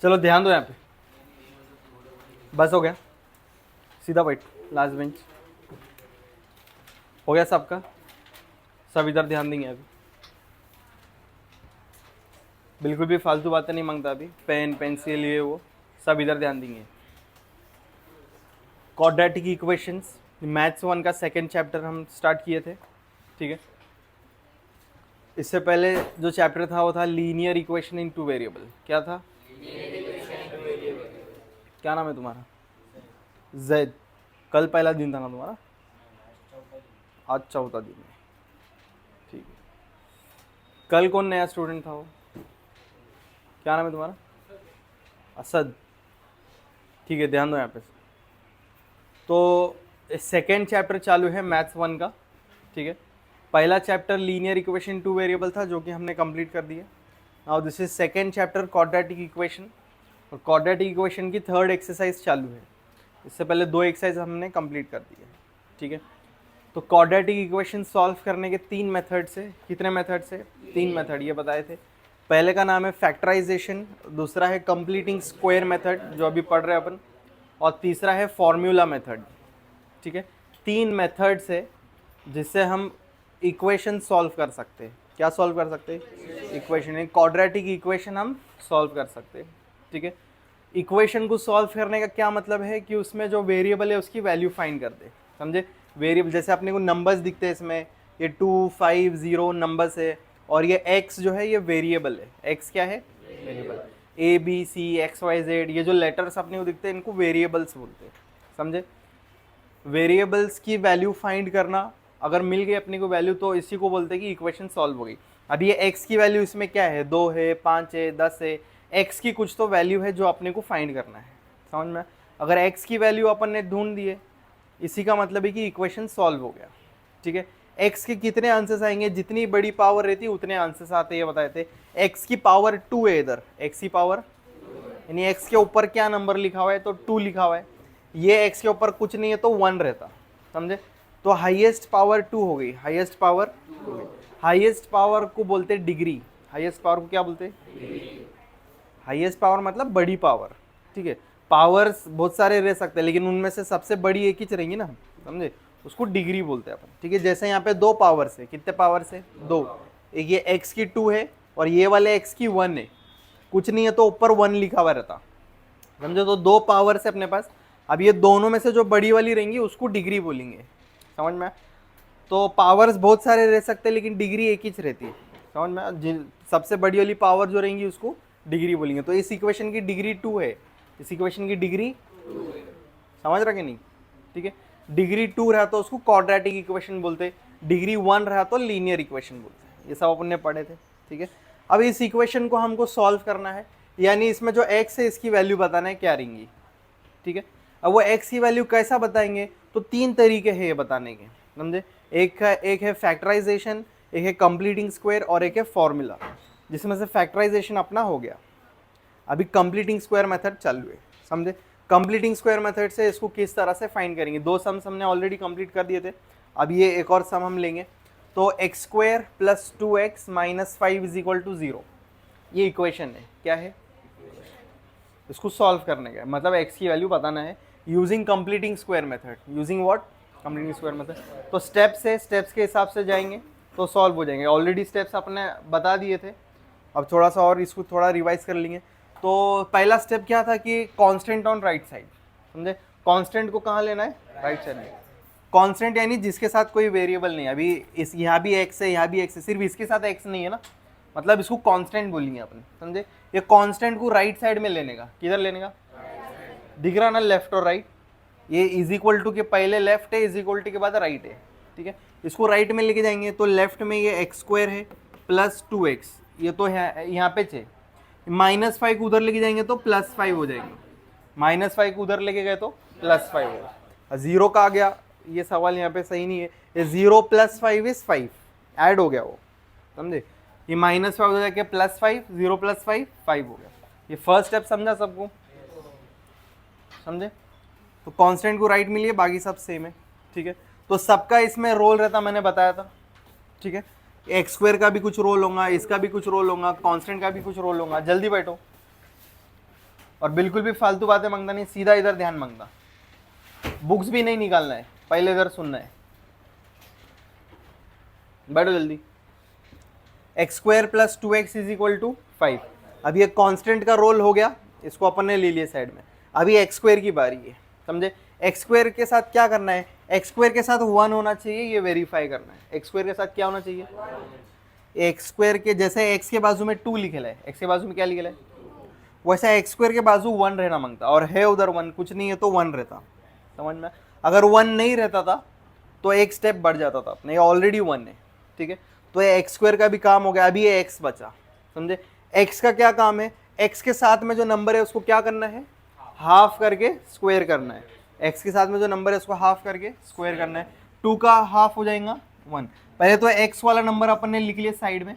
चलो ध्यान दो यहाँ पे, बस हो गया, सीधा बैठ, लास्ट बेंच हो गया सबका, सब इधर ध्यान देंगे अभी, बिल्कुल भी फालतू बातें नहीं मांगता अभी, पेन पेंसिल ये वो सब इधर ध्यान देंगे। क्वाड्रेटिक इक्वेशंस मैथ्स 1 का सेकंड चैप्टर हम स्टार्ट किए थे, ठीक है। इससे पहले जो चैप्टर था वो था linear equation in two variable. क्या था? क्या नाम है तुम्हारा? जैद। कल पहला दिन था ना तुम्हारा? आज चौथा दिन है, ठीक है। कल कौन नया स्टूडेंट था वो? क्या नाम है तुम्हारा? असद। ठीक है, ध्यान दो यहाँ पे। तो सेकेंड चैप्टर चालू है मैथ्स 1 का, ठीक है। पहला chapter linear equation two variable था जो कि हमने कंप्लीट कर दिया। Now this is second chapter quadratic equation, और क्वाड्रेटिक इक्वेशन की थर्ड एक्सरसाइज चालू है। इससे पहले 2 एक्सरसाइज हमने कंप्लीट कर दी है, ठीक है। तो क्वाड्रेटिक इक्वेशन सॉल्व करने के 3 मेथड से, कितने मेथड से? 3 मेथड ये बताए थे। पहले का नाम है फैक्टराइजेशन, दूसरा है कंप्लीटिंग स्क्वायर मेथड जो अभी पढ़ रहे हैं अपन, और तीसरा है फॉर्मूला मेथड, ठीक है। 3 मेथड से जिससे हम इक्वेशन सॉल्व कर सकते हैं। क्या सॉल्व कर सकते हैं? इक्वेशन, क्वाड्रेटिक इक्वेशन हम सॉल्व कर सकते हैं, ठीक है। इक्वेशन को सॉल्व करने का क्या मतलब है कि उसमें जो वेरिएबल है उसकी वैल्यू फाइंड कर दे, समझे। वेरिएबल जैसे अपने को नंबर्स दिखते हैं इसमें, ये 2 5 0 नंबर्स है, और ये x जो है ये वेरिएबल है। x क्या है? Variable. a b c x y z ये जो लेटर्स अपने को दिखते हैं इनको वेरिएबल्स बोलते हैं, समझे। वेरिएबल्स की वैल्यू फाइंड करना, अगर मिल गई अपने को वैल्यू तो इसी को बोलते हैं कि इक्वेशन सॉल्व हो गई। अब ये x की वैल्यू इसमें क्या है? 2 है, 5 है, 10 है, x की कुछ तो वैल्यू है जो अपने को फाइंड करना है, समझ में। अगर x की वैल्यू अपन ने ढूंढ दी है, इसी का मतलब है कि इक्वेशन सॉल्व हो गया, ठीक है। x के कितने आंसर्स आएंगे? जितनी बड़ी पावर रहती है उतने आंसर्स आते हैं, ये बताए थे। x की पावर 2 है इधर, x की पावर, यानी x के ऊपर क्या नंबर लिखा हुआ है? तो 2 लिखा हुआ है। ये x के ऊपर कुछ नहीं है तो 1 रहता, समझे। तो हाईएस्ट पावर 2 हो गई, हाईएस्ट पावर 2 हो गई। हाईएस्ट पावर को बोलते हैं डिग्री। हाईएस्ट पावर को क्या बोलते हैं? हाईएस्ट पावर मतलब बड़ी पावर, ठीक है। पावर्स बहुत सारे रह सकते हैं लेकिन उनमें से सबसे बड़ी एक ही रहेंगी ना, समझे, उसको डिग्री बोलते हैं अपन, ठीक है। जैसे यहाँ पे 2 पावर्स है, कितने पावर्स है? 2। एक ये x की 2 है और ये वाले x की 1 है, कुछ नहीं है तो ऊपर 1 लिखा हुआ रहता, समझे। तो 2 पावर्स है अपने पास। अब ये दोनों में से जो बड़ी वाली रहेंगी उसको डिग्री बोलेंगे, समझ में। तो पावर्स बहुत सारे रह सकते हैं लेकिन डिग्री एक ही रहती है, समझ में। सबसे बड़ी वाली पावर जो रहेंगी उसको डिग्री बोलेंगे। तो इस इक्वेशन की डिग्री 2 है, इस इक्वेशन की डिग्री 2 है, समझ रहा कि नहीं? ठीक है। डिग्री 2 रहा तो उसको क्वाड्रेटिक इक्वेशन बोलते, डिग्री 1 रहा तो लीनियर इक्वेशन बोलते। ये सब अपन ने पढ़े थे, ठीक है। अब इस इक्वेशन को हमको सॉल्व करना है, यानी इसमें जो x है इसकी वैल्यू बताना है क्या रहेंगी, ठीक है। अब वो x की वैल्यू कैसा बताएंगे? तो 3 तरीके हैं ये बताने के, समझे। एक है फैक्टराइजेशन, एक है कंप्लीटिंग स्क्वायर और एक है फॉर्मूला, जिसमें से फैक्टराइजेशन अपना हो गया। अभी कंप्लीटिंग स्क्वायर मेथड चालू है, समझे। कंप्लीटिंग स्क्वायर मेथड से इसको किस तरह से फाइंड करेंगे? 2 सम्स हमने ऑलरेडी कंप्लीट कर दिए थे, अब ये एक और सम हम लेंगे। तो x square plus 2x minus 5 is equal to 0, ये इक्वेशन है। क्या है? इसको सॉल्व करने का मतलब x की वैल्यू बताना है using completing square method. Using what? Completing square method. तो स्टेप्स है, स्टेप्स के हिसाब से जाएंगे तो सॉल्व हो जाएंगे। ऑलरेडी स्टेप्स आपने बता दिए थे, अब थोड़ा सा और इसको थोड़ा रिवाइज कर लेंगे। तो पहला स्टेप क्या था कि कांस्टेंट ऑन राइट साइड, समझे। कांस्टेंट को कहाँ लेना है? राइट साइड में। कांस्टेंट यानी जिसके साथ कोई वेरिएबल नहीं है। अभी इस यहाँ भी x है, यहाँ भी x है, सिर्फ इसके साथ x नहीं है ना, मतलब इसको कांस्टेंट बोलेंगे अपन, समझे। ये कांस्टेंट को राइट साइड में लेने का। किधर लेने का? दिख रहा ना, लेफ्ट और राइट। ये इज इक्वल टू के पहले लेफ्ट है, इज इक्वल टू के बाद राइट है, ठीक है। इसको राइट में लेके जाएंगे तो लेफ्ट में ये एक्स स्क्वायर है प्लस 2x, ये तो है यहाँ पे है। माइनस 5 को उधर लेके जाएंगे तो प्लस 5 हो जाएंगे, माइनस 5 को उधर लेके गए तो प्लस 5 होगा। 0 का आ गया, ये सवाल यहाँ पे सही नहीं है। ये 0 प्लस 5 इज 5, ऐड हो गया वो, समझे। ये माइनस 5 हो जाके प्लस 5, 0 प्लस 5 5 हो गया। ये फर्स्ट स्टेप समझा सबको, समझे। तो कांस्टेंट को राइट मिली है, बाकी सब सेम है, ठीक है। तो सबका इसमें रोल रहता, मैंने बताया था, ठीक है। एक्स स्क्वायर का भी कुछ रोल होगा, इसका भी कुछ रोल होगा, कांस्टेंट का भी कुछ रोल होगा। जल्दी बैठो और बिल्कुल भी फालतू बातें मांगना नहीं, सीधा इधर ध्यान मांगना, बुक्स भी नहीं निकालना है, पहले इधर सुनना है। बैठो जल्दी। X square plus 2x is equal to 5। अभी एक कांस्टेंट का रोल हो गया, इसको अपन ने ले लिया साइड में। अभी एक्स स्क्वायर की बारी है, समझे। एक्स स्क्वायर के साथ क्या करना है, एक्स स्क्वायर के साथ 1 होना चाहिए, ये वेरीफाई करना है। एक्स स्क्वायर के साथ क्या होना चाहिए, एक्स स्क्वायर के जैसे एक्स के बाजू में 2 लिखेला है, एक्स के बाजू में क्या लिखेला है, वैसा एक्स स्क्वायर के बाजू 1 रहना मांगता, और है उधर 1, कुछ नहीं है तो 1 रहता। समझ में। अगर 1 नहीं रहता था तो एक स्टेप बढ़ जाता था अपने, ऑलरेडी 1 है, ठीक है। तो ये एक्स स्क्वायर का भी काम हो गया, अभी ये एक्स बचा, समझे। एक्स का क्या काम है, एक्स के साथ में जो नंबर है उसको क्या करना है, हाफ करके स्क्वायर करना है। एक्स के साथ में जो नंबर है उसको हाफ करके स्क्वायर करना है। 2 का हाफ हो जाएगा 1। पहले तो एक्स वाला नंबर अपन ने लिख लिया साइड में,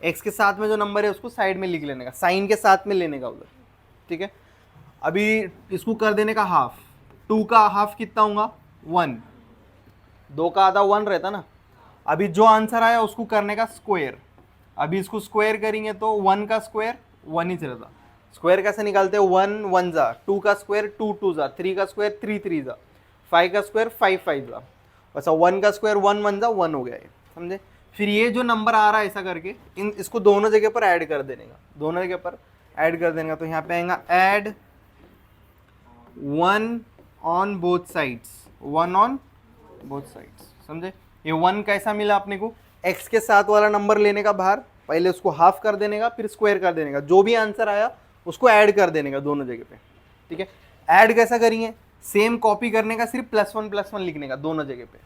एक्स के साथ में जो नंबर है उसको साइड में लिख लेने का, साइन के साथ में लेने का उधर, ठीक है। अभी इसको कर देने का हाफ, 2 का हाफ कितना होगा 1, 2 का आधा 1 रहता ना। अभी जो आंसर आया उसको करने का स्क्वायर। अभी इसको स्क्वायर करेंगे तो 1 का स्क्वायर 1 ही रहता। स्क्वायर कैसे निकालते हैं, 1 1 जा, 2 का स्क्वायर 2 2 जा, 3 का स्क्वायर 3 3 जा, 5 का स्क्वायर 5 5 जा, वैसा 1 का स्क्वायर 1 1 जा, 1 हो गया ये, समझे। फिर ये जो नंबर आ रहा है ऐसा करके इसको दोनों जगह पर ऐड कर देने का, दोनों जगह पर ऐड कर देने का। तो यहाँ पे आएगा add 1 on both sides, 1 on both sides, समझे। ये 1 कैसा मिला अपने को, x के साथ वाला नंबर लेने का बाहर, पहले उसको हाफ कर देने का, फिर स्क्वायर कर देने का, जो भी आंसर आया उसको ऐड कर देने का दोनों जगह पे, ठीक है। ऐड कैसा करेंगे, सेम कॉपी करने का, सिर्फ +1 लिखने का दोनों जगह पे,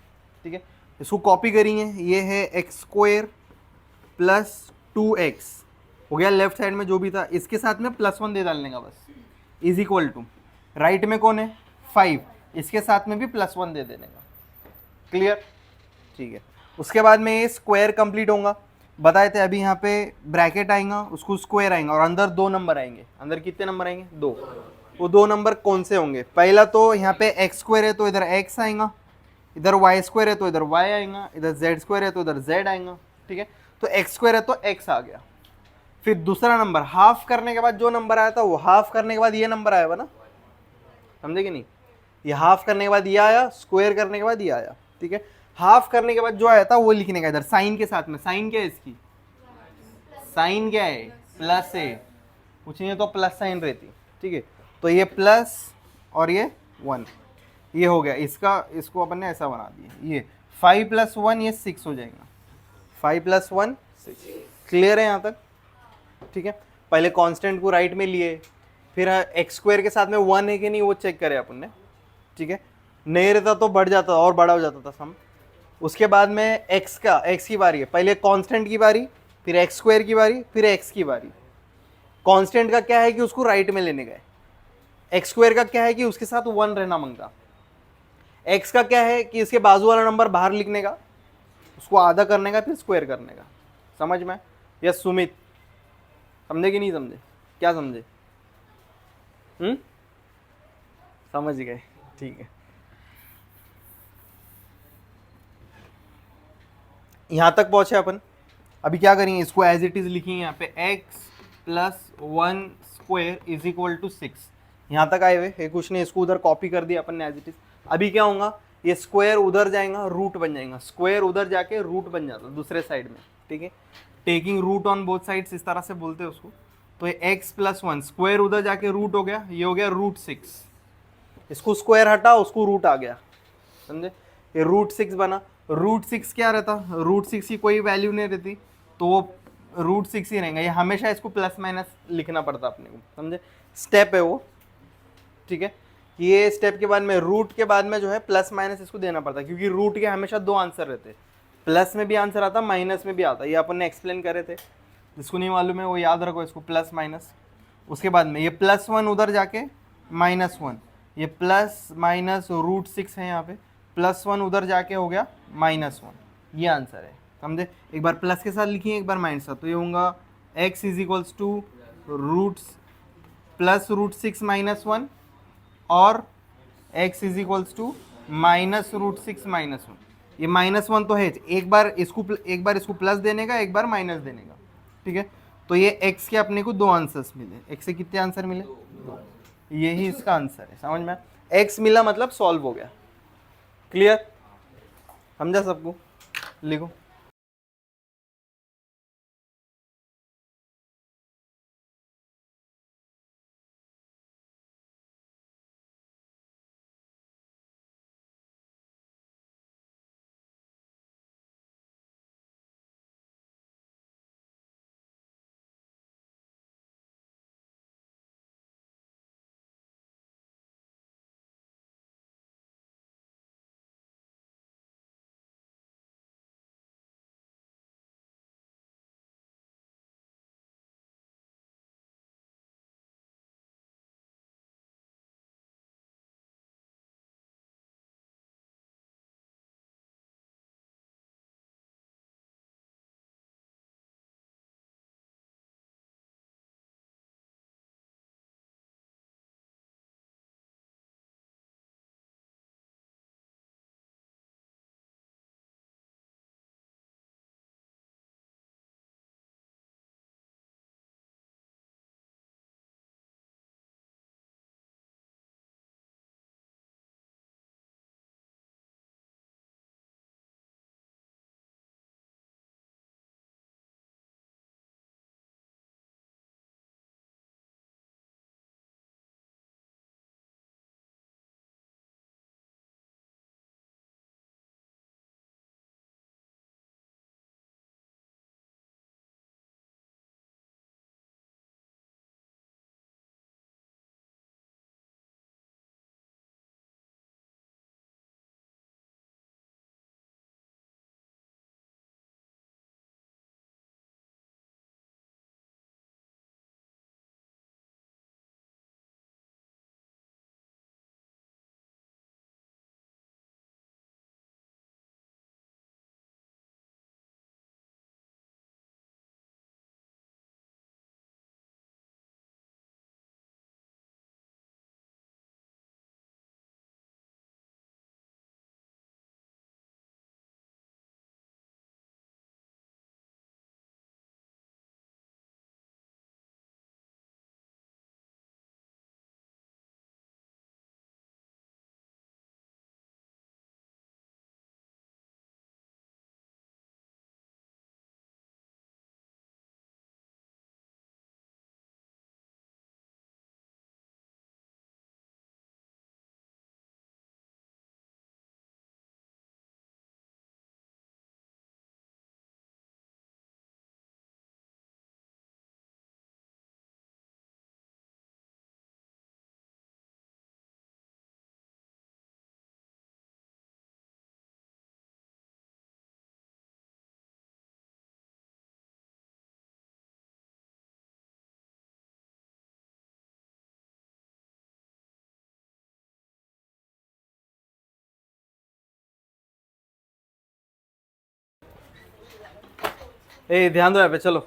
ठीक है। इसको कॉपी करेंगे, ये है एक्स स्क्वायर प्लस 2x हो गया, लेफ्ट साइड में जो भी था इसके साथ में +1 दे डालने का बस, इज इक्वल टू, राइट में कौन है 5, इसके साथ में भी +1 दे देने का। क्लियर, ठीक है। उसके बाद में ये स्क्वायर कंप्लीट होगा, बताए थे अभी यहाँ पे ब्रैकेट आएगा, उसको स्क्वायर आएगा, और अंदर 2 नंबर आएंगे। अंदर कितने नंबर आएंगे, 2। वो 2 नंबर कौन से होंगे, पहला तो यहाँ पे एक्स स्क्वायर है तो इधर x आएगा, इधर वाई स्क्वायर है तो इधर y आएगा, इधर z स्क्वायर है तो इधर z आएगा, ठीक है। तो एक्स स्क्वायर है तो x आ गया। फिर दूसरा नंबर हाफ करने के बाद जो नंबर आया था वो हाफ करने के बाद ये नंबर आया ना, समझे कि नहीं। ये हाफ करने के बाद ये आया, स्क्वायर करने के बाद ये आया, ठीक है। हाफ करने के बाद जो आया था वो लिखने का इधर साइन के साथ में। साइन क्या है इसकी, साइन क्या है, प्लस है, कुछ नहीं है तो प्लस साइन रहती, ठीक है। तो ये प्लस और ये 1, ये हो गया इसका, इसको अपन ने ऐसा बना दिया, ये 5 + 1 ये 6 हो जाएगा, 5 + 1 6। क्लियर है यहाँ तक, ठीक है। पहले कांस्टेंट को राइट में लिए, फिर एक्स स्क्वायर के साथ में 1 है कि नहीं वो चेक करें अपन ने, ठीक है। नहीं रहता तो बढ़ जाता और बड़ा हो जाता था सम। उसके बाद में एक्स की बारी है, पहले कांस्टेंट की बारी, फिर एक्स स्क्वायर की बारी, फिर एक्स की बारी। कांस्टेंट का क्या है कि उसको राइट में लेने गए, एक्स स्क्वायर का क्या है कि उसके साथ 1 रहना मांगता, एक्स का क्या है कि इसके बाजू वाला नंबर बाहर लिखने का, उसको आधा करने का, फिर स्क्वायर करने का। समझ में। यस सुमित, समझे कि नहीं समझे, क्या समझे, समझ गए, ठीक है। यहां तक पहुंचे अपन। अभी क्या करेंगे, इसको एज इट इज लिखेंगे यहाँ पे x + 1 square is equal to 6। यहाँ तक आए हुए है कुछ नहीं, इसको उधर कॉपी कर दिया अपन ने एज इट इज। अभी क्या होगा, ये स्क्वायर उधर जाएगा रूट बन जाएगा, स्क्वायर उधर जाके रूट बन जाता दूसरे साइड में, ठीक है। Taking root on both sides इस तरह से बोलते हैं उसको। तो ये x + 1 स्क्वायर उधर जाके रूट हो गया, ये हो गया √6। इसको स्क्वायर हटा, उसको रूट आ गया, समझे। ये √6 बना। √6 क्या रहता, √6 की कोई वैल्यू नहीं रहती तो वो √6 ही रहेगा। ये हमेशा इसको +- लिखना पड़ता अपने को, समझे। स्टेप है वो, ठीक है। ये स्टेप के बाद में रूट के बाद में जो है +- इसको देना पड़ता है, क्योंकि रूट के हमेशा 2 आंसर रहते हैं, प्लस में भी आंसर आता, माइनस में भी आता। ये अपन ने एक्सप्लेन करे थे, जिसको नहीं मालूम है वो याद रखो इसको, +-। उसके बाद में ये +1 उधर जाके -1, ये प्लस माइनस √6 है यहाँ पे, +1 उधर जाके हो गया -1, ये आंसर है, समझे। एक बार प्लस के साथ लिखिए, एक बार माइनस के साथ। तो ये होगा x = +√6 -1 और x = -√6 -1, ये -1 तो है, एक बार इसको प्लस देने का, एक बार माइनस देने का, ठीक है। तो ये x के अपने को 2 आंसर्स मिले। x से कितने आंसर मिले? 2। यही इसका आंसर है, समझ में? x मिला मतलब सॉल्व हो गया। क्लियर? समझा सबको? लिखो। ए ध्यान दो यहाँ पे, चलो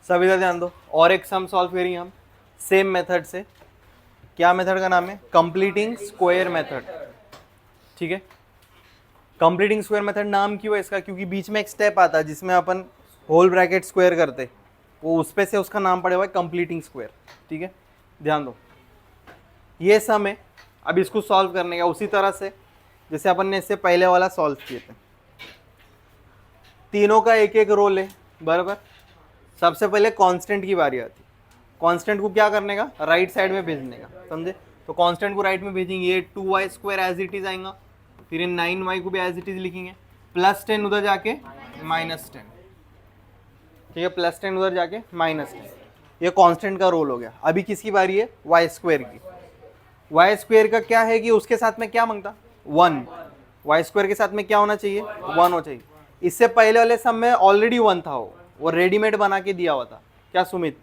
सब इधर ध्यान दो। और एक सम सॉल्व करेंगे हम सेम मेथड से। क्या मेथड का नाम है? कंप्लीटिंग स्क्वायर मेथड, ठीक है। कंप्लीटिंग स्क्वायर मेथड नाम क्यों है इसका? क्योंकि बीच में एक स्टेप आता है जिसमें अपन होल ब्रैकेट स्क्वायर करते, वो उस पे से उसका नाम पड़े हुआ है कंप्लीटिंग स्क्वायर, ठीक है। ध्यान दो, ये सम है। अब इसको सॉल्व करने का उसी तरह से जैसे अपन ने इससे पहले वाला सॉल्व किए थे। तीनों का एक एक रोल है, बराबर। सबसे पहले कांस्टेंट की बारी आती है। कांस्टेंट को क्या करने का? राइट साइड में भेजने का, समझे? तो कांस्टेंट को राइट में भेजेंगे, ये 2y² एज इट इज आएगा, फिर ये 9y को भी एज इट इज लिखेंगे, +10 उधर जाके -10, ठीक है। +10 उधर जाके -10, ये कांस्टेंट का रोल हो गया। अभी किसकी बारी है? y² की। y² का क्या है कि उसके साथ में क्या मांगता? 1। y² के साथ में क्या होना चाहिए? 1 होना चाहिए। इससे पहले वाले सब में ऑलरेडी 1 था, वो रेडीमेड बना के दिया हुआ था। क्या सुमित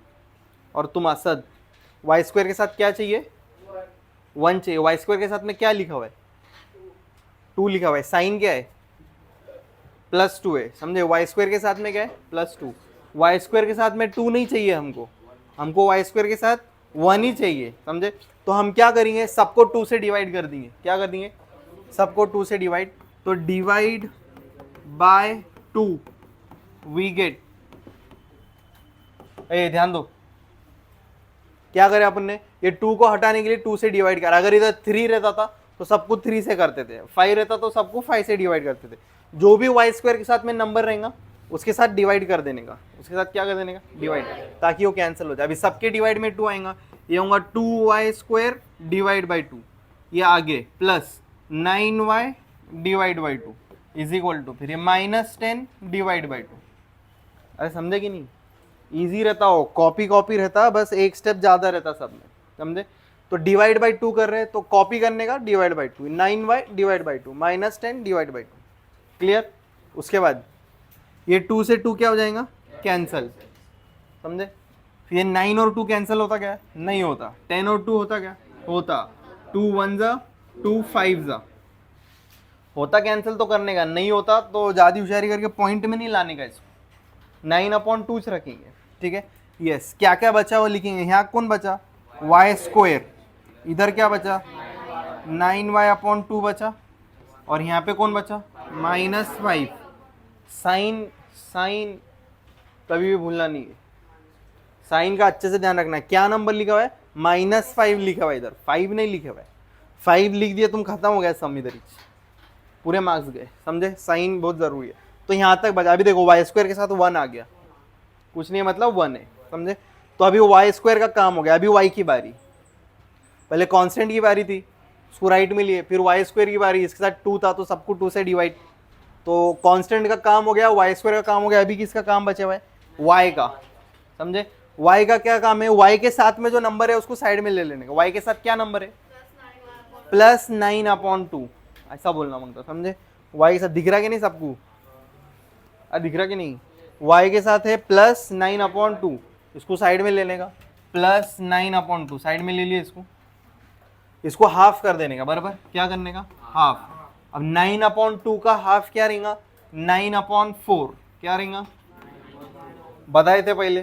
और तुम असद, y² के साथ क्या चाहिए? 1 चाहिए। y² के साथ में क्या लिखा हुआ है? 2 लिखा हुआ है। साइन क्या है? +2 है, समझे? y² के साथ में क्या है? +2। y² के साथ में 2 नहीं चाहिए हमको, y² के साथ 1 ही चाहिए, समझे? तो हम क्या करेंगे? सबको 2 से डिवाइड कर देंगे। क्या कर देंगे? सबको 2 से डिवाइड तो डिवाइड बाय 2 वी गेट, ध्यान दो क्या करें अपन ने, ये 2 को हटाने के लिए 2 से डिवाइड करा। अगर इधर 3 रहता था तो सबको 3 से करते थे, 5 रहता तो सबको 5 से डिवाइड करते थे। जो भी वाई स्क्वायर के साथ में नंबर रहेगा उसके साथ डिवाइड कर देने का, उसके साथ क्या कर देने का, डिवाइड, ताकि वो कैंसिल हो जाए। अभी सबके डिवाइड में 2 आएगा, ये होगा 2y² डिवाइड बाई 2, ये आगे plus 9y divide by 2 is equal to, फिर ये -10 डिवाइड बाई 2। अरे समझे कि नहीं, इजी रहता हो, कॉपी कॉपी रहता, बस एक स्टेप ज़्यादा रहता सब में, समझे। तो डिवाइड बाई 2 कर रहे हैं तो कॉपी करने का, divide by 2, 9y divide by 2 -10 divide by 2, clear. उसके बाद ये 2 से 2 क्या हो जाएगा, कैंसल, समझे। फिर ये 9 और 2 कैंसिल होता क्या, नहीं होता। 10 और 2 होता क्या, होता। 2 1 जा 2 5 जा, होता कैंसिल तो करने का, नहीं होता तो ज़्यादा होशियारी करके पॉइंट में नहीं लाने का इसको, 9/2 रखेंगे, ठीक है। यस, क्या क्या बचा वो लिखेंगे। यहाँ कौन बचा, y², इधर क्या बचा, 9y/2 बचा, और यहाँ पे कौन बचा, -5। साइन, साइन कभी भी भूलना नहीं है, साइन का अच्छे से ध्यान रखना है। क्या नंबर लिखा हुआ है, -5 लिखा हुआ है, इधर 5 नहीं लिखा हुआ है। 5 लिख दिया तुम, खत्म हो गया सम, इधर ही पूरे मार्क्स गए, समझे। साइन बहुत जरूरी है। तो यहाँ तक बचा। अभी देखो y² के साथ 1 आ गया, कुछ नहीं मतलब 1 है, समझे। तो अभी y² का काम हो गया, अभी y की बारी। पहले कांस्टेंट की बारी थी, उसको राइट में लिए, फिर y² की बारी, इसके साथ 2 था तो सबको 2 से डिवाइड। तो कांस्टेंट का काम हो गया, y² का काम हो गया। अभी किसका काम बचा हुआ है, y का, समझे। y का क्या काम है, y के साथ में जो नंबर है उसको साइड में ले लेने का। y के साथ क्या नंबर है, +9/2, ऐसा बोलना मांगता, समझे। y के साथ दिख रहा कि नहीं सबको, दिख रहा कि नहीं, y के साथ है +9/2, इसको साइड में ले लेगा, +9/2 साइड में ले लिया, इसको हाफ कर देने का, बराबर क्या करने का, हाफ। अब 9/2 का हाफ क्या रहेगा, 9/4 क्या रहेगा, बताए थे पहले,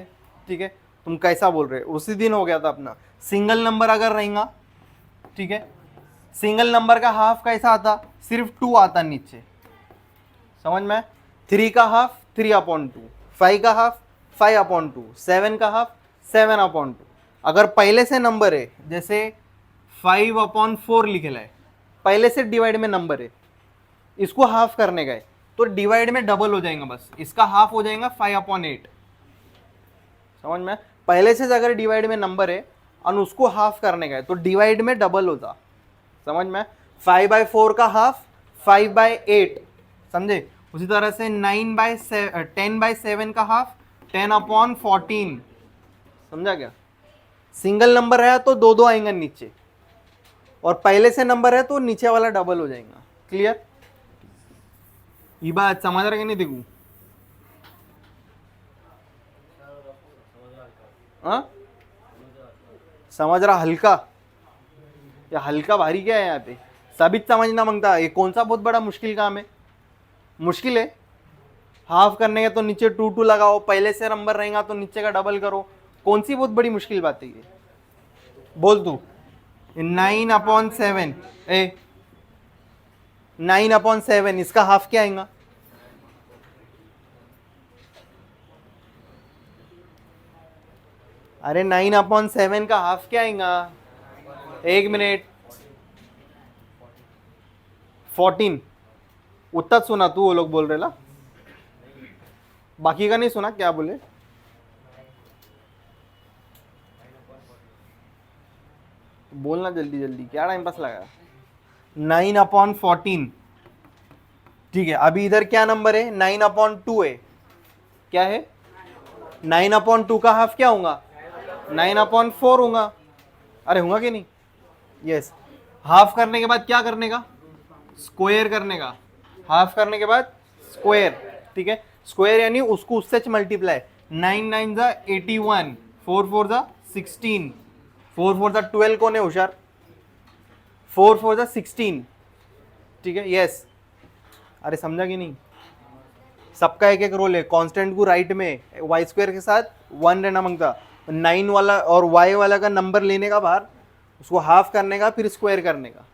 ठीक है। तुम कैसा बोल रहे, उसी दिन हो गया था अपना। सिंगल नंबर अगर रहेगा, ठीक है, सिंगल नंबर का हाफ कैसा आता, सिर्फ 2 आता नीचे, समझ में। 3 का हाफ 3/2, 5 का हाफ 5/2, 7 का हाफ 7/2। अगर पहले से नंबर है, जैसे 5/4 लिखे लाए, पहले से डिवाइड में नंबर है, इसको हाफ करने गए तो डिवाइड में डबल हो जाएगा, बस इसका हाफ हो जाएगा 5/8, समझ में। पहले से अगर डिवाइड में नंबर है और उसको हाफ करने गए तो डिवाइड में डबल होता, समझ में। 5/4 का हाफ 5/8, समझे। उसी तरह से 10/7 का हाफ 10/14, समझा क्या। सिंगल नंबर है तो 2 आएंगे नीचे, और पहले से नंबर है तो नीचे वाला डबल हो जाएगा, क्लियर। ये बात समझ रहे कि नहीं, देखू हाँ, समझ रहा, हल्का या हल्का भारी क्या है यहाँ पे, सभी समझना मांगता है। ये कौन सा बहुत बड़ा मुश्किल काम है, मुश्किल है। हाफ करने का तो नीचे 2 लगाओ, पहले से नंबर रहेगा तो नीचे का डबल करो, कौन सी बहुत बड़ी मुश्किल बात है ये, बोल तू। 9/7, 9/7 इसका हाफ क्या आएगा, अरे 9/7 का हाफ क्या आएगा, 1 मिनट, 14। उतना सुना तू, वो लोग बोल रहे ला, बाकी का नहीं सुना, क्या बोले, बोलना जल्दी जल्दी, क्या टाइम पास लगा। 9/14, ठीक है। अभी इधर क्या नंबर है, 9/2 है, क्या है, 9/2 का हाफ क्या होगा, 9/4 होगा, अरे होगा कि नहीं, यस। हाफ करने के बाद क्या करने का, स्क्वायर करने का, हाफ करने के बाद स्क्वायर, ठीक है। स्क्वायर यानी उसको उससे मल्टीप्लाई, 9 9 जा 81, 4 4 जा 16, 4 4 जा 12, कौन है होशियार, 4 4 जा 16, ठीक है, यस। अरे समझा कि नहीं, सबका एक एक रोल है। कांस्टेंट को राइट में y² के साथ 1 रहना मांगता, 9 वाला और y वाला का नंबर लेने का बाहर, उसको हाफ करने का, फिर स्क्वायर करने का,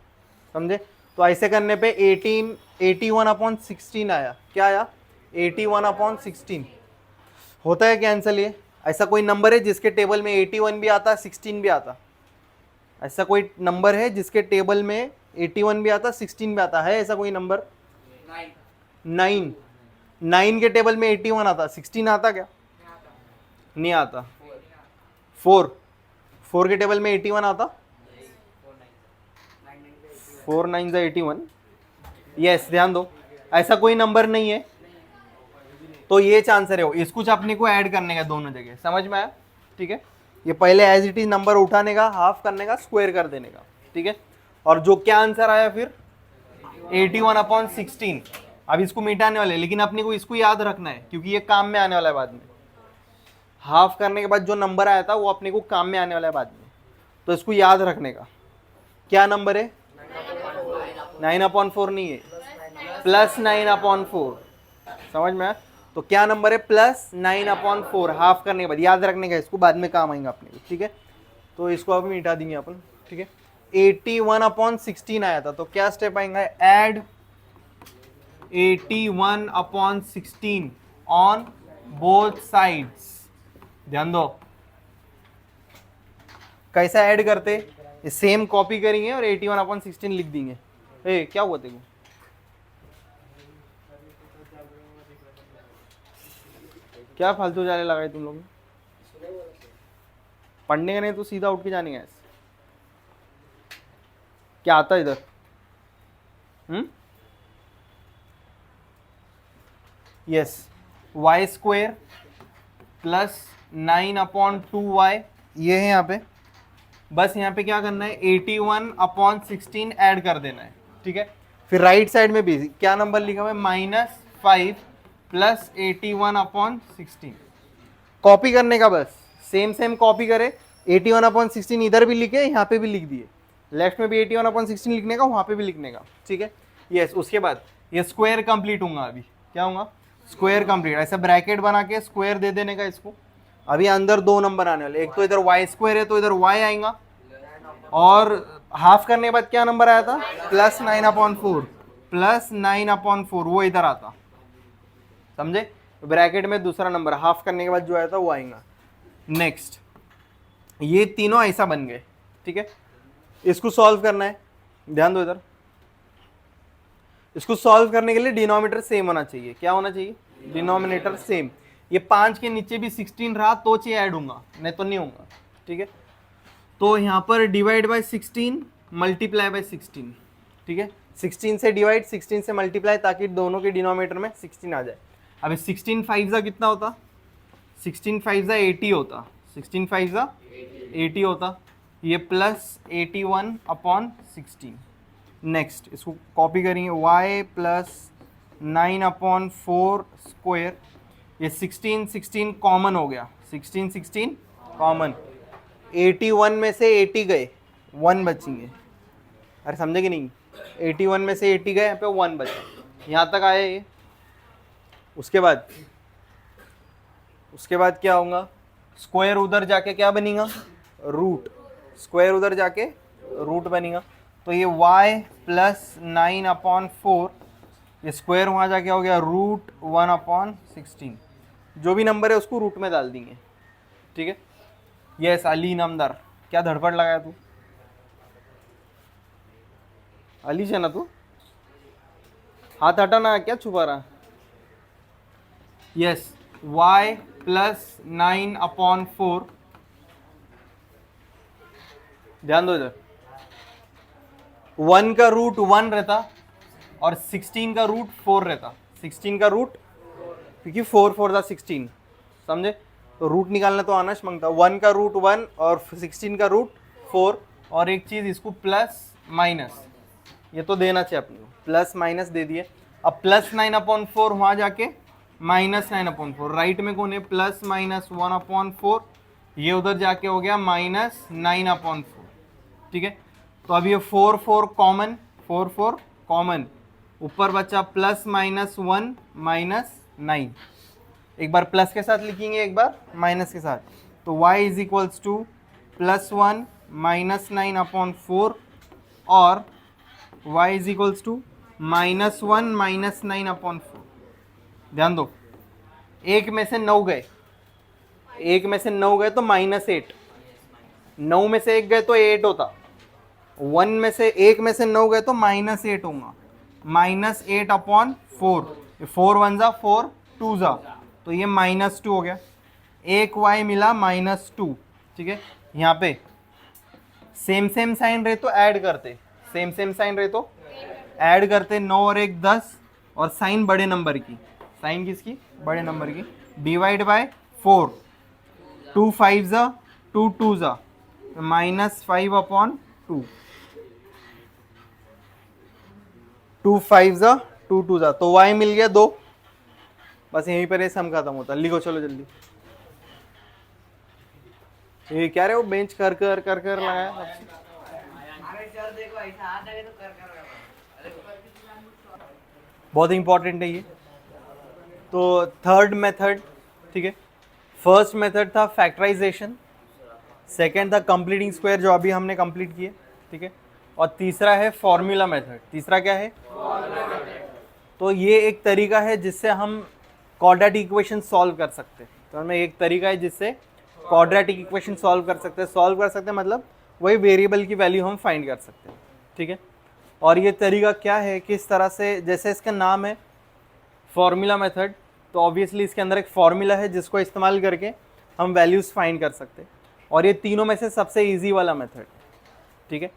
समझे। तो ऐसे करने पे 81/16 आया। क्या आया? 81/16 होता है कैंसल। ये ऐसा कोई नंबर है जिसके टेबल में 81 भी आता, 16 भी आता? ऐसा कोई नंबर है जिसके टेबल में 81 भी आता, 16 भी आता है? ऐसा कोई नंबर? 9। 9 के टेबल में 81 आता, 16 आता क्या? नहीं आता। 4 के टेबल में 81 आता? 4 9 81। यस, ध्यान दो, ऐसा कोई नंबर नहीं है, तो ये आंसर है। इसको अपने को ऐड करने का दोनों जगह, समझ में आया? ठीक है, ये पहले एज इट इज नंबर उठाने का, हाफ करने का, स्क्वायर कर देने का। ठीक है, और जो क्या आंसर आया फिर 81/16। अब इसको मिटाने वाले, लेकिन अपने को इसको याद रखना है क्योंकि ये काम में आने वाला है बाद में। हाफ करने के बाद जो नंबर आया था वो अपने को काम में आने वाला है बाद में, तो इसको याद रखने का। क्या नंबर है? 9/4 नहीं है, +9/4। समझ में आया? तो क्या नंबर है? +9/4। हाफ करने के बाद याद रखने का, इसको बाद में काम आएंगे अपने को। ठीक है, तो इसको अब मिटा देंगे अपन। ठीक है, 81/16 आया था, तो क्या स्टेप आएंगे? Add 81/16 on both sides. ध्यान दो, कैसा ऐड करते? सेम कॉपी करेंगे और 81/16 लिख देंगे। ए, क्या हुआ तेरे को? क्या फालतू जाने लगाए तुम लोग? पढ़ने का नहीं तो सीधा उठ के जाने का। क्या आता इधर? यस, y² +9/2y, ये है यहाँ पे। बस यहाँ पे क्या करना है? 81/16 ऐड कर देना है। ठीक है, फिर राइट साइड में भी क्या नंबर लिखा हुआ है? -5 + 81/16। कॉपी करने का, बस सेम कॉपी करे। 81/16 इधर भी लिखे, यहाँ पे भी लिख दिए। लेफ्ट में भी 81/16 लिखने का, वहाँ पे भी लिखने का। ठीक है, यस। उसके बाद ये स्क्वायर कंप्लीट होगा। अभी क्या होगा? Square complete. ऐसा ब्रैकेट बना के स्क्वायर दे देने का इसको। अभी अंदर दो नंबर आने वाले, एक तो इधर y² है तो इधर y आएगा, और हाफ करने के बाद क्या नंबर आया था? +9/4। +9/4 वो इधर आता, समझे? ब्रैकेट में दूसरा नंबर हाफ करने के बाद जो आया था वो आएगा। नेक्स्ट, ये तीनों ऐसा बन गए। ठीक है, इसको सॉल्व करना है। ध्यान दो इधर, इसको सॉल्व करने के लिए डिनोमिनेटर सेम होना चाहिए। क्या होना चाहिए? Denominator same. ये 5 के नीचे भी 16 रहा तो चाहिए ऐड होगा, नहीं तो नहीं होगा। ठीक है, तो यहाँ पर डिवाइड बाय 16, मल्टीप्लाई बाय 16। ठीक है, 16 से डिवाइड, 16 से मल्टीप्लाई, ताकि दोनों के डिनोमिनेटर में 16 आ जाए। अभी 16 5 कितना होता? 16 5 80 होता। 16 5 80 होता। ये +81/16। नेक्स्ट, इसको कॉपी करेंगे। y +9/4 square. ये 16 कॉमन हो गया। 16 कॉमन। 81 में से 80 गए, 1 बचेंगे। अरे समझे कि नहीं? 81 में से 80 गए, यहाँ पे 1 बचा। यहाँ तक आया ये। उसके बाद क्या होगा? स्क्वायर उधर जाके क्या बनेगा? रूट। स्क्वायर उधर जाके रूट बनेगा। तो ये y +9/4, ये स्क्वायर वहाँ जाके हो गया √1/16। जो भी नंबर है उसको रूट में डाल देंगे। ठीक है, यस। अली नामदार, क्या धड़पड़ लगाया तू? अली से ना तू, हाथ हटाना, क्या छुपा रहा? Yes, y +9/4। ध्यान दो इधर, 1 का रूट 1 रहता और 16 का रूट 4 रहता। 16 का रूट, क्योंकि 4 4 था 16, समझे? तो रूट निकालना तो आना मांगता। 1 का रूट 1 और 16 का रूट 4। और एक चीज़, इसको प्लस माइनस, ये तो देना चाहिए अपने को, प्लस माइनस दे दिए। अब +9/4 वहाँ जाके -9/4। राइट में कौन है? +-1/4। ये उधर जाके हो गया -9/4। ठीक है, तो अब ये 4 4 कॉमन, 4 4 कॉमन, ऊपर बचा +-1 -9। एक बार प्लस के साथ लिखेंगे, एक बार माइनस के साथ। तो y = +1 -9/4 और y is equals to -1 -9 upon 4। ध्यान दो, एक में से 9 गए, एक में से 9 गए तो -8, 9 में से एक गए तो 8 होता, 1 में से एक में से 9 गए तो -8 होगा, -8 अपॉन 4, 4 1 जा 4 2 जा, तो ये -2 हो गया। एक y मिला -2, ठीक है। यहाँ पे सेम सेम साइन रहे तो ऐड करते, सेम सेम साइन रहे तो ऐड करते, 9 और 1 10, और साइन बड़े नंबर की, साइन किसकी, बड़े नंबर की, डिवाइड बाय 4, 2 5 जा 2 2 जा, -5 अपॉन 2, 2 5 जा 2 2 जा, तो y मिल गया 2। बस यहीं पर ये सम खत्म होता। लिखो चलो जल्दी। ये क्या रहे, वो बेंच कर कर कर कर लगाया। बहुत इंपॉर्टेंट है ये। तो थर्ड मेथड, ठीक है, फर्स्ट मेथड था फैक्टराइजेशन, सेकेंड था कंप्लीटिंग स्क्वायर जो अभी हमने कंप्लीट किए, ठीक है, और तीसरा है फॉर्मूला मेथड। तीसरा क्या है? तो ये एक तरीका है जिससे हम क्वाड्रेटिक इक्वेशन सॉल्व कर सकते हैं। तो हमें एक तरीका है जिससे क्वाड्रेटिक इक्वेशन सॉल्व कर सकते हैं। सॉल्व कर सकते हैं मतलब वही वेरिएबल की वैल्यू हम फाइंड कर सकते हैं, ठीक है। और ये तरीका क्या है, किस तरह से, जैसे इसका नाम है फॉर्मूला मेथड, तो ऑब्वियसली इसके अंदर एक फॉर्मूला है जिसको इस्तेमाल करके हम वैल्यूज़ फाइंड कर सकते हैं, और ये तीनों में से सबसे ईजी वाला मेथड है, ठीक है।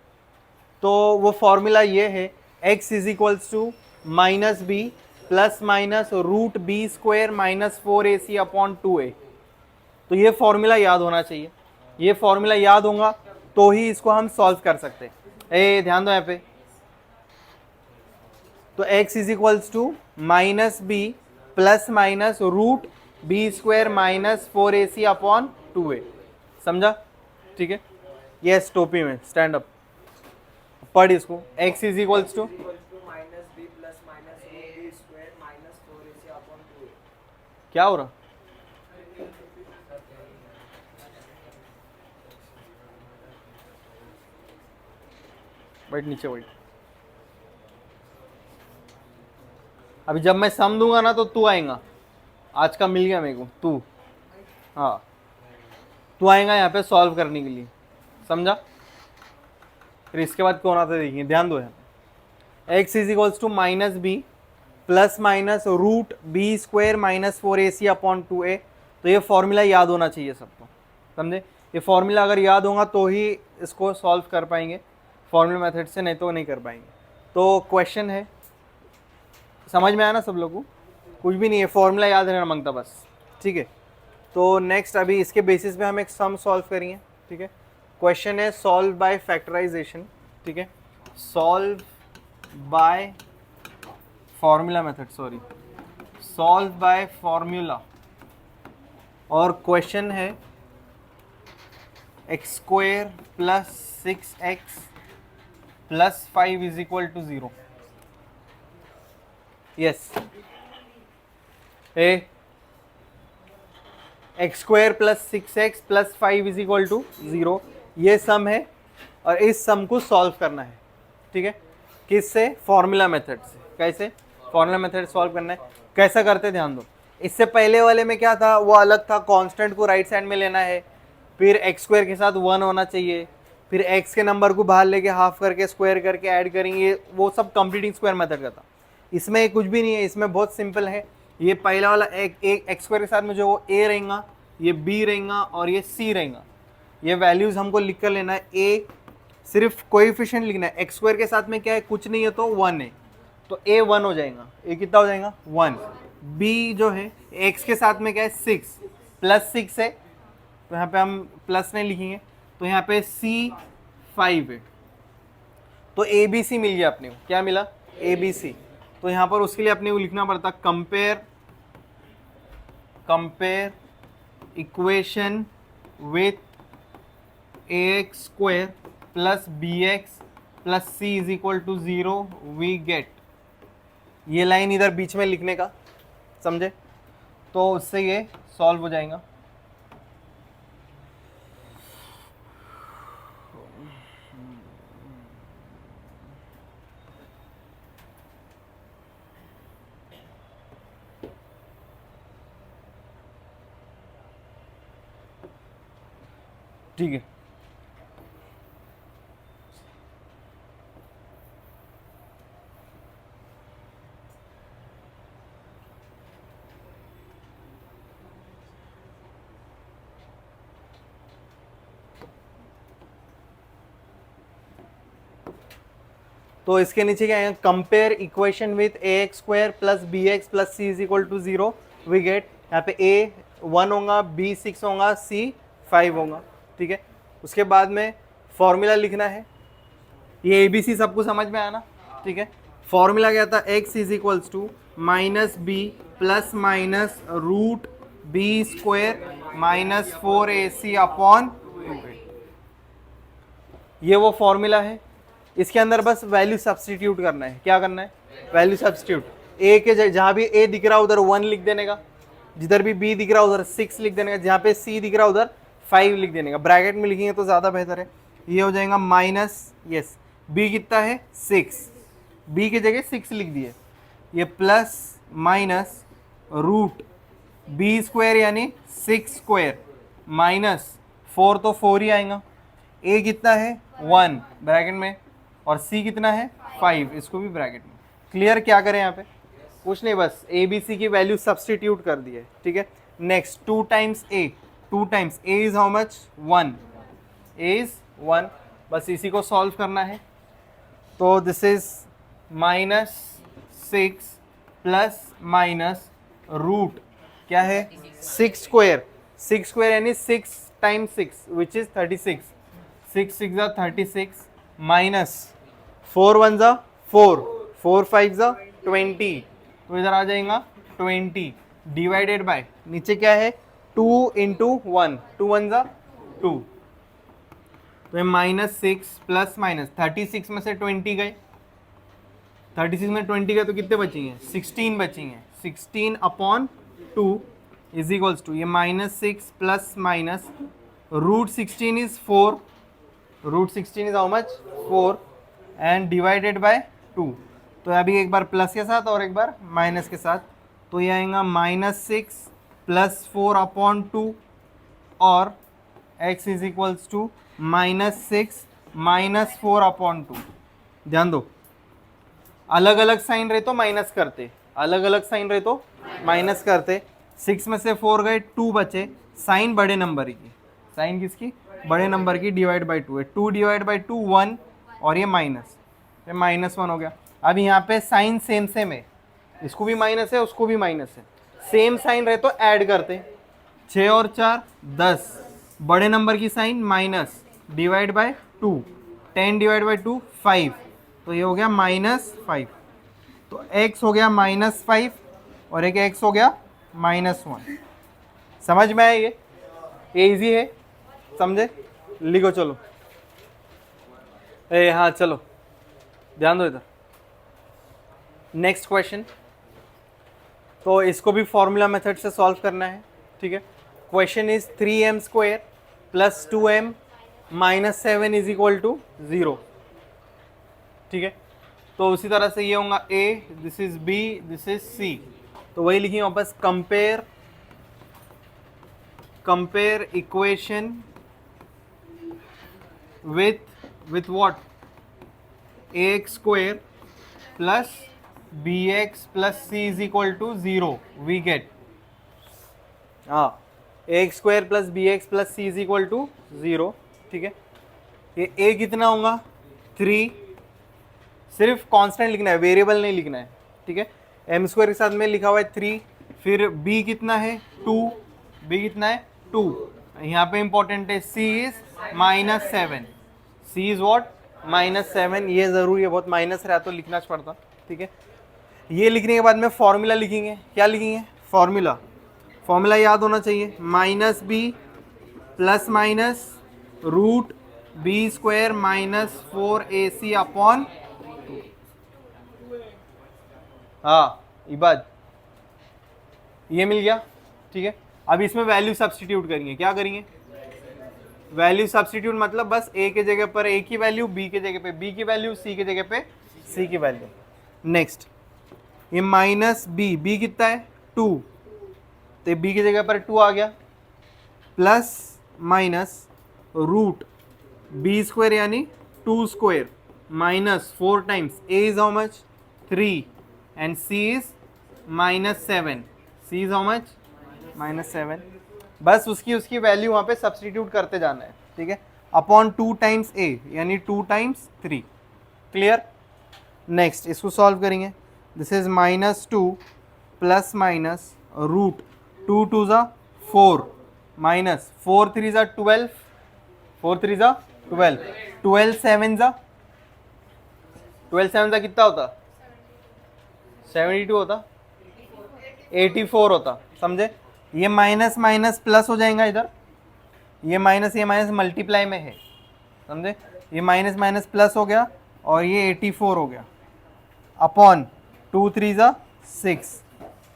तो वो फॉर्मूला ये है, x is equals to -b plus minus √b² -4ac upon 2a। तो ये फॉर्मूला याद होना चाहिए, ये फॉर्मूला याद होगा तो ही इसको हम सॉल्व कर सकते हैं। ए ध्यान दो यहाँ पे, तो x is equals to -b plus minus √b² -4ac upon 2a। समझा? ठीक है। यस, टोपी में स्टैंड अप पढ़ इसको। x इज इक्वल्स टू क्या हो रहा? बैठ नीचे बैठ। अभी जब मैं सम दूंगा ना तो तू आएगा, आज का मिल गया मेरे को तू, हाँ तू आएगा यहाँ पे सॉल्व करने के लिए, समझा? फिर इसके बाद कौन आता है देखिए, ध्यान दो यहाँ। x is equals to -b plus minus √b² -4ac upon 2a। तो ये फॉर्मूला याद होना चाहिए सबको, समझे? ये फॉर्मूला अगर याद होगा तो ही इसको सॉल्व कर पाएंगे फॉर्मूला मेथड से, नहीं तो नहीं कर पाएंगे। तो क्वेश्चन है, समझ में आया ना सब लोगों को? कुछ भी नहीं है, फॉर्मूला याद रहना मांगता बस, ठीक है। तो नेक्स्ट अभी इसके बेसिस पे हम एक सम सॉल्व करेंगे, ठीक है। क्वेश्चन है सॉल्व बाय फैक्टराइजेशन, ठीक है, solve by formula method, sorry solve by formula. और क्वेश्चन है x² plus 6x plus 5 is equal to 0। Yes, x² plus 6x plus 5 is equal to 0, ये सम है और इस सम को सॉल्व करना है, ठीक है। किससे? फॉर्मूला मेथड से। कैसे? फॉर्मूला मेथड सॉल्व करना है। कैसा करते, ध्यान दो। इससे पहले वाले में क्या था, वो अलग था, कांस्टेंट को राइट साइड में लेना है, फिर x² के साथ 1 होना चाहिए, फिर x के नंबर को बाहर लेके हाफ करके स्क्वायर करके ऐड करेंगे, वो सब कंप्लीटिंग स्क्वायर मेथड का था। इसमें कुछ भी नहीं है, इसमें बहुत सिंपल है। ये पहला वाला एक x² के साथ में जो a रहेगा, ये b रहेगा और ये c रहेगा। ये वैल्यूज हमको लिख कर लेना है। a सिर्फ कोएफिशिएंट लिखना है, x² के साथ में क्या है, कुछ नहीं है तो 1 है, तो a 1 हो जाएगा। a कितना हो जाएगा? 1। b जो है x के साथ में क्या है, 6 प्लस 6 है, तो यहाँ पे हम प्लस नहीं लिखेंगे, तो यहाँ पे c 5 है। तो a b c मिल गया अपने को। क्या मिला? a b c। तो यहाँ पर उसके लिए अपने को लिखना पड़ता compare equation with ax² plus bx plus c is equal to 0 we get. ये लाइन इधर बीच में लिखने का, समझे? तो उससे ये सॉल्व हो जाएगा। ठीक है। तो इसके नीचे क्या है, compare equation with a x square plus b x plus c is equal to 0, we get यहाँ पे ए 1 होगा, बी 6 होगा, सी 5 होगा। ठीक है, उसके बाद में फॉर्मूला लिखना है। ये ए बी सी सबको समझ में आया ना? ठीक है, फॉर्मूला क्या था, x is equals to minus b plus minus root b square minus 4ac upon 2a। ये वो फॉर्मूला है, इसके अंदर बस वैल्यू सब्स्टिट्यूट करना है। क्या करना है, वैल्यू सब्स्टिट्यूट। ए के जहाँ भी ए दिख रहा उधर 1 लिख देने का, जिधर भी बी दिख रहा उधर 6 लिख देने का, जहाँ पे सी दिख रहा उधर 5 लिख देने का। ब्रैकेट में लिखेंगे तो ज़्यादा बेहतर है। ये हो जाएगा माइनस, यस, बी कितना है 6, बी की जगह 6 लिख दिए। ये plus minus root b square यानी 6 स्क्वायर माइनस 4 तो 4 ही आएगा। ए कितना है 1 ब्रैकेट में और सी कितना है 5, इसको भी ब्रैकेट में। क्लियर? क्या करें यहाँ पे, कुछ नहीं, बस ए बी सी की वैल्यू सब्स्टिट्यूट कर दिए। ठीक है, next 2 times a, 2 times a is how much 1, a is 1, बस इसी को सॉल्व करना है। तो this is minus 6 plus minus root क्या है 6 स्क्वायर, 6 स्क्वायर यानी 6 टाइम्स 6 विच इज 36, 6 6 जा 36 माइनस 4 1 जा 4, 4 5 जा 20, तो इधर आ जाएगा 20 डिवाइडेड बाय नीचे क्या है 2 इंटू 1, 2 1 जा 2, तो ये माइनस 6 प्लस माइनस 36 में से 20 गए, 36 में 20 गए तो कितने बचेंगे 16 बचेंगे। 16 अपॉन 2 इज इक्वल्स टू ये minus 6 plus minus root 16 is 4, root 16 is how much 4 and divided by 2। तो अभी एक बार प्लस के साथ और एक बार माइनस के साथ, तो ये आएगा माइनस 6 प्लस 4 अपॉन 2 और x is equals to minus 6 minus 4 upon 2। ध्यान दो, अलग अलग साइन रहे तो माइनस करते, अलग अलग साइन रहे तो माइनस करते। 6 में से 4 गए, 2 बचे, साइन बड़े नंबर की, साइन किसकी, बड़े नंबर की, डिवाइड बाई 2 है, 2 डिवाइड बाई 2 1 और ये माइनस, ये -1 हो गया। अब यहाँ पे साइन सेम सेम है, इसको भी माइनस है उसको भी माइनस है, सेम साइन रहे तो ऐड करते, 6 और 4 10, बड़े नंबर की sign minus divide by 2, 10 divide by 2 5, तो ये हो गया -5, तो x हो गया -5 और एक x हो गया -1। समझ में आया? ये इजी है, समझे? लिखो चलो, हाँ चलो ध्यान दो इधर। नेक्स्ट क्वेश्चन, तो इसको भी फॉर्मूला मेथड से सॉल्व करना है। ठीक है, question is 3m square plus 2m minus 7 is equal to 0। ठीक है, तो उसी तरह से ये होगा a, this is b, this is c, तो वही लिखिए वापस, compare equation with what, ax square plus bx plus c is equal to 0, we get, हाँ, ax square plus bx plus c is equal to 0। ठीक है, ये a कितना होगा 3, सिर्फ कांस्टेंट लिखना है, वेरिएबल नहीं लिखना है। ठीक है, m स्क्वायर के साथ में लिखा हुआ है 3, फिर b कितना है 2, b कितना है 2, यहाँ पे इंपॉर्टेंट है c is -7, c is what -7, ये जरूरी है बहुत, माइनस रहा तो लिखना पड़ता। ठीक है, ये लिखने के बाद में फॉर्मूला लिखेंगे। क्या लिखेंगे, फॉर्मूला याद होना चाहिए, -b plus minus root b square minus 4ac upon, हाँ इबाद, ये मिल गया। ठीक है, अब इसमें वैल्यू सब्स्टिट्यूट करेंगे। क्या करेंगे, वैल्यू सब्स्टिट्यूट मतलब बस a के जगह पर a की वैल्यू, b के जगह पे b की वैल्यू, c के जगह पे c की वैल्यू। नेक्स्ट, ये माइनस b कितना है 2, तो b की जगह पर 2 आ गया, plus minus root b square यानी 2 square minus 4 times a is how much 3 and c is -7. C is how much -7. बस उसकी उसकी वैल्यू वहाँ पे सब्सटीट्यूट करते जाना है, ठीक है, अपॉन 2 टाइम्स ए यानी 2 टाइम्स 3. क्लियर. नेक्स्ट इसको सॉल्व करेंगे. This is -2 plus minus root 2 2 ज़ा 4 माइनस 4 3 ज़ा 12 4 3 ज़ा 12 12 7 ज़ा 12 7 ज़ा कितना होता 72 होता 84 होता. समझे. ये माइनस माइनस प्लस हो जाएगा इधर. ये माइनस मल्टीप्लाई में है. समझे. ये माइनस माइनस प्लस हो गया और ये 84 हो गया अपॉन 2 3 ज़ा 6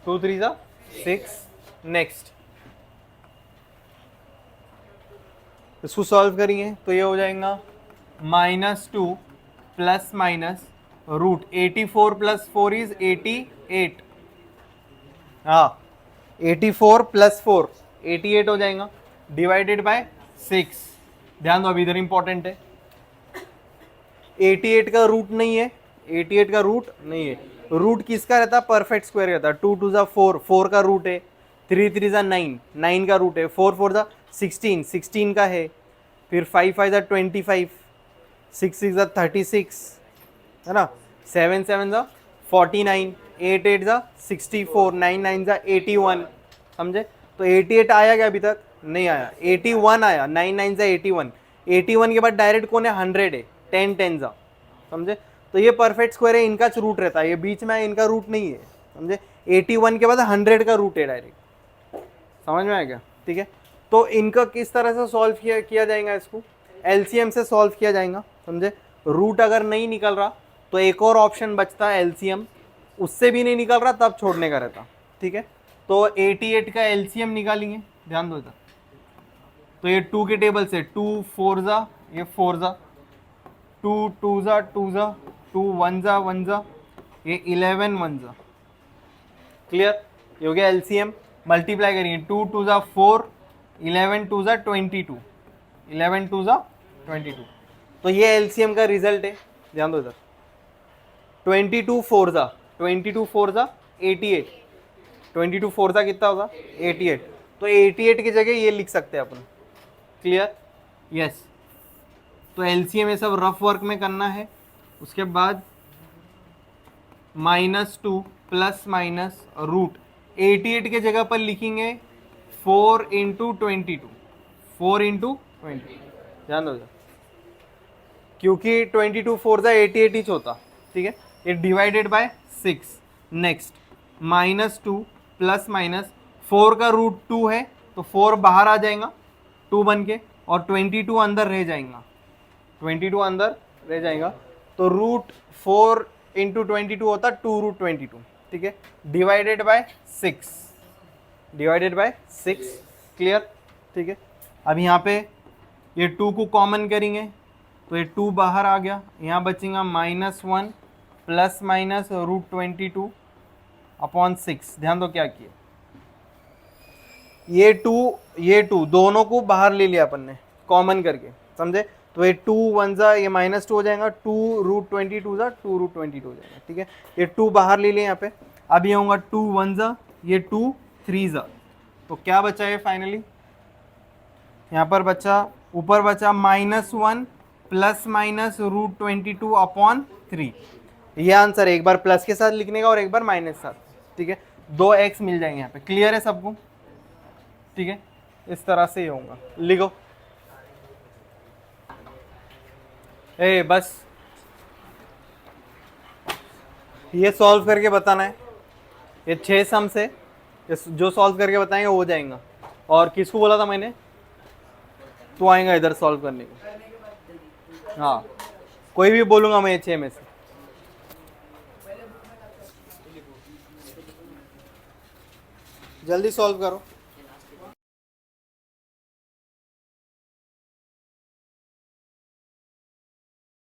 2 3 ज़ा 6. नेक्स्ट इसको सॉल्व करेंगे तो ये हो जाएगा -2 plus minus root 84 plus 4 is 88. हाँ 84 प्लस 4 88 हो जाएगा डिवाइडेड बाय 6. ध्यान दो अभी इधर इंपॉर्टेंट है. 88 का रूट नहीं है. 88 का रूट नहीं है. रूट किसका रहता है परफेक्ट स्क्वायर रहता है. 2 2 ज़ा 4 4 का रूट है. 3 3 ज़ा 9 9 का रूट है. 4 4 ज़ा 16 16 का है. फिर 5 5 ज़ा 25 6 6 ज़ा 36 है ना. 7 7 ज़ा 49 8 8 ज़ा 64 9 9 ज़ा 81. समझे. तो 88 आया क्या अभी तक नहीं आया. 81 आया. 9 9 ज़ा 81. 81 के बाद डायरेक्ट कौन है 100 है. 10 10 ज़ा. समझे. तो ये परफेक्ट स्क्वायर है. इनका रूट रहता है. ये बीच में इनका रूट नहीं है. समझे. 81 के बाद 100 का रूट है डायरेक्ट. समझ में आया क्या. ठीक है. तो इनका किस तरह से सॉल्व किया जाएगा. इसको एलसीएम से सॉल्व किया जाएगा. समझे. रूट अगर नहीं निकल रहा तो एक और ऑप्शन बचता है एलसीएम. उससे भी नहीं निकल रहा तब छोड़ने का रहता. ठीक है. तो 88 का एलसीएम निकालेंगे. ध्यान दो इधर. तो ये 2 के टेबल से 2 4 ज़ा ये 4 ज़ा 2 2 ज़ा 2 ज़ा 2 1 ज़ा 1 ज़ा ये 11 1 ज़ा. क्लियर. ये हो गया एलसीएम. मल्टीप्लाई करेंगे 2 2 ज़ा 4 11 2 ज़ा 22 11 2 ज़ा 22. तो ये एलसीएम का रिजल्ट है. ध्यान दो इधर. 22 4 ज़ा 22 4 ज़ा 88 22 4 ज़ा कितना होगा 88. तो 88 की जगह ये लिख सकते हैं अपन. क्लियर. यस. तो एलसीएम ये सब रफ वर्क में करना है. उसके बाद -2 प्लस माइनस रूट 88 के जगह पर लिखेंगे 4 इंटू 22 4 इंटू 20. ध्यान दो क्योंकि 22 4 ज़ा 88 ही होता. ठीक है. ये divided by 6. Next -2 plus minus 4 का रूट 2 है तो 4 बाहर आ जाएगा 2 बन के और 22 अंदर रह जाएगा. 22 अंदर रह जाएगा. तो रूट 4 इंटू 22 होता 2 रूट 22. ठीक है. Divided by 6 divided by 6. Clear. ठीक है. अब यहाँ पे ये 2 को कॉमन करेंगे तो ये 2 बाहर आ गया. यहाँ बचेगा -1 प्लस माइनस रूट 22 अपॉन 6. ध्यान दो क्या किया. ये 2 दोनों को बाहर ले लिया अपन ने कॉमन करके. समझे. तो ये 2 1 ज़ा ये -2 हो जाएगा. 2 रूट 22 ज़ा 2 रूट 22 हो जाएगा. ठीक है. ये 2 बाहर ले लिया यहाँ पे. अब ये होगा 2 1 ज़ा ये 2 3 ज़ा. तो क्या बचा है फाइनली यहाँ पर बचा ऊपर बचा -1 प्लस माइनस रूट 22 अपॉन 3. ये आंसर है. एक बार प्लस के साथ लिखने का और एक बार माइनस के साथ. ठीक है. 2x मिल जाएंगे यहाँ पे. क्लियर है सबको. ठीक है. इस तरह से ये होगा. लिखो. ए बस ये सॉल्व करके बताना है. ये 6 सम से जो सॉल्व करके बताएंगे हो जाएगा. और किसको बोला था मैंने तू आएगा इधर सॉल्व करने को. हाँ कोई भी बोलूँगा मैं ये 6 में से. जल्दी सॉल्व करो.